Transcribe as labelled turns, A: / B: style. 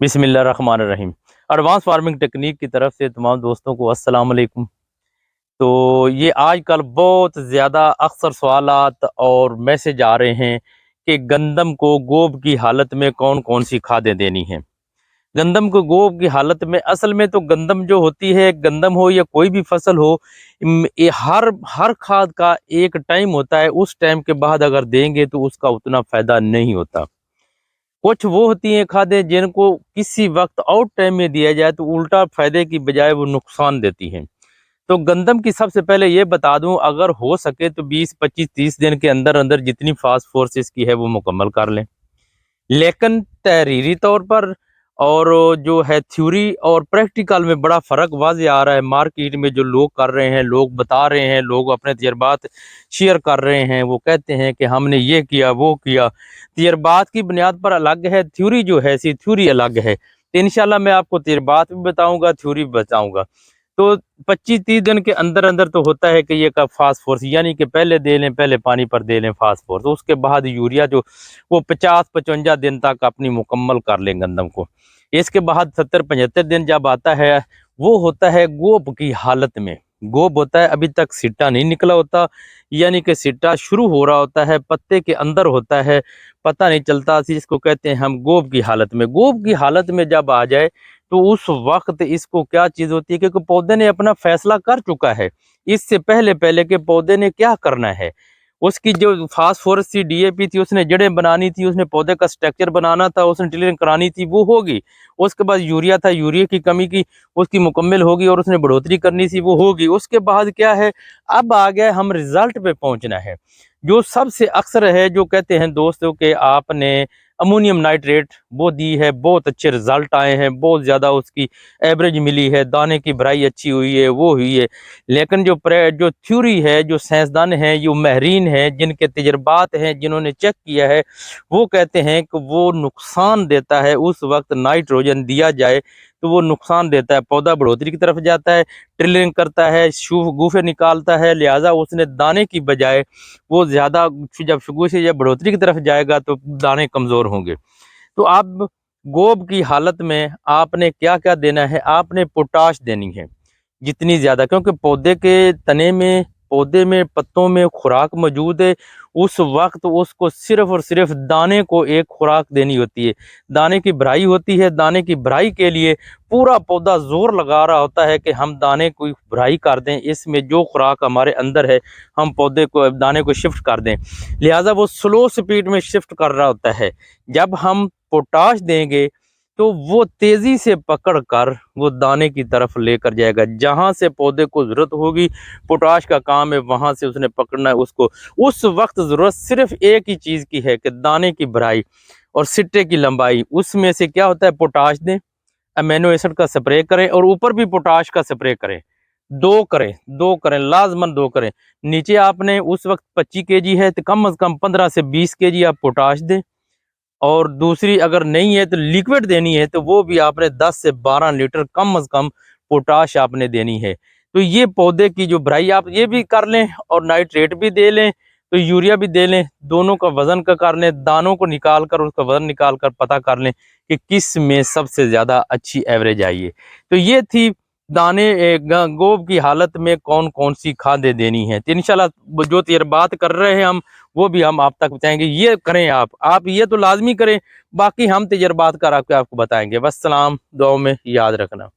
A: बिस्मिल्लाहिर्रहमानिर्रहीम। Advance farming technique की तरफ से तमाम दोस्तों को अस्सलाम वालेकुम। तो ये आजकल बहुत ज़्यादा अक्सर सवालात और मैसेज आ रहे हैं कि गंदम को गोब की हालत में कौन कौन सी खादें देनी हैं। गंदम को गोब की हालत में असल में तो गंदम जो होती है, गंदम हो या कोई भी फसल हो, ये हर खाद का एक टाइम होता है। उस टाइम के बाद अगर देंगे तो उसका उतना फ़ायदा नहीं होता। कुछ वो होती हैं खादें जिनको किसी वक्त आउट टाइम में दिया जाए तो उल्टा फायदे की बजाय वो नुकसान देती हैं। तो गंदम की सबसे पहले ये बता दूं, अगर हो सके तो 20 25 30 दिन के अंदर अंदर जितनी फास्फोरस इसकी है वो मुकम्मल कर लें। लेकिन तहरीरी तौर पर और जो है थ्योरी और प्रैक्टिकल में बड़ा फ़र्क वाज़े आ रहा है। मार्केट में जो लोग कर रहे हैं, लोग बता रहे हैं, लोग अपने तजर्बात शेयर कर रहे हैं, वो कहते हैं कि हमने ये किया वो किया। तजर्बात की बुनियाद पर अलग है, थ्योरी जो है सी थ्योरी अलग है। तो इंशाल्लाह मैं आपको तजर्बात भी बताऊँगा, थ्योरी भी बताऊँगा। तो 25-30 दिन के अंदर अंदर तो होता है कि ये का फास्फोरस यानी कि पहले दे लें, पहले पानी पर दे लें फास्फोरस, तो उसके बाद यूरिया जो वो 50-55 दिन तक अपनी मुकम्मल कर लें गंदम को। इसके बाद 70-75 दिन जब आता है, वो होता है गोब की हालत में। गोब होता है, अभी तक सिट्टा नहीं निकला होता, यानी कि सिट्टा शुरू हो रहा होता है, पत्ते के अंदर होता है, पता नहीं चलता, जिसको कहते हैं हम गोब की हालत में। गोब की हालत में जब आ जाए तो उस वक्त इसको क्या चीज़ होती है, क्योंकि पौधे ने अपना फैसला कर चुका है इससे पहले पहले के पौधे ने क्या करना है। उसकी जो फास्फोरस थी, डीएपी थी, उसने जड़ें बनानी थी, उसने पौधे का स्ट्रक्चर बनाना था, उसने टिलरिंग करानी थी, वो होगी। उसके बाद यूरिया था, यूरिया की कमी की उसकी मुकम्मल होगी, और उसने बढ़ोतरी करनी थी, वो होगी। उसके बाद क्या है, अब आ गया हम रिजल्ट पे पहुंचना है। जो सबसे अक्सर है, जो कहते हैं दोस्तों के आपने अमोनियम नाइट्रेट वो दी है, बहुत अच्छे रिजल्ट आए हैं, बहुत ज़्यादा उसकी एवरेज मिली है, दाने की भराई अच्छी हुई है, वो हुई है। लेकिन जो थ्योरी है, जो साइंसदान हैं, जो माहिरीन हैं, जिनके तजर्बात हैं, जिन्होंने चेक किया है, वो कहते हैं कि वो नुकसान देता है। उस वक्त नाइट्रोजन दिया जाए तो वो नुकसान देता है, पौधा बढ़ोतरी की तरफ जाता है, ट्रिलिंग करता है, गूफे निकालता है, लिहाजा उसने दाने की बजाय वो ज़्यादा जब शुगू से जब बढ़ोतरी की तरफ जाएगा तो दाने कमज़ोर होंगे। तो आप गोब की हालत में आपने क्या क्या देना है, आपने पोटाश देनी है जितनी ज़्यादा, क्योंकि पौधे के तने में, पौधे में, पत्तों में खुराक मौजूद है। उस वक्त उसको सिर्फ और सिर्फ दाने को एक खुराक देनी होती है, दाने की भराई होती है। दाने की भराई के लिए पूरा पौधा जोर लगा रहा होता है कि हम दाने को भराई कर दें, इसमें जो खुराक हमारे अंदर है हम पौधे को, दाने को शिफ्ट कर दें। लिहाजा वो स्लो स्पीड में शिफ्ट कर रहा होता है। जब हम पोटाश देंगे तो वो तेजी से पकड़ कर वो दाने की तरफ लेकर जाएगा, जहां से पौधे को जरूरत होगी। पोटाश का काम है वहां से उसने पकड़ना है उसको। उस वक्त जरूरत सिर्फ एक ही चीज की है कि दाने की भराई और सिट्टे की लंबाई। उसमें से क्या होता है, पोटाश दें, अमीनो एसिड का स्प्रे करें, और ऊपर भी पोटाश का स्प्रे करें। दो करें, लाजमन दो करें। नीचे आपने उस वक्त 25 केजी है तो कम अज कम 15 से 20 केजी आप पोटाश दें, और दूसरी अगर नहीं है तो लिक्विड देनी है, तो वो भी आपने 10 से 12 लीटर कम अज कम पोटाश आपने देनी है। तो ये पौधे की जो भराई आप ये भी कर लें और नाइट्रेट भी दे लें, तो यूरिया भी दे लें, दोनों का वजन का कर लें, दानों को निकाल कर उसका वजन निकाल कर पता कर लें कि किस में सबसे ज़्यादा अच्छी एवरेज आई है। तो ये थी दाने गोब की हालत में कौन कौन सी खादें देनी है। तो इंशाल्लाह जो तजर्बात कर रहे हैं हम, वो भी हम आप तक बताएंगे। ये करें, आप ये तो लाजमी करें, बाकी हम तजर्बात कर आपको बताएंगे। वस्सलाम, दुआ में याद रखना।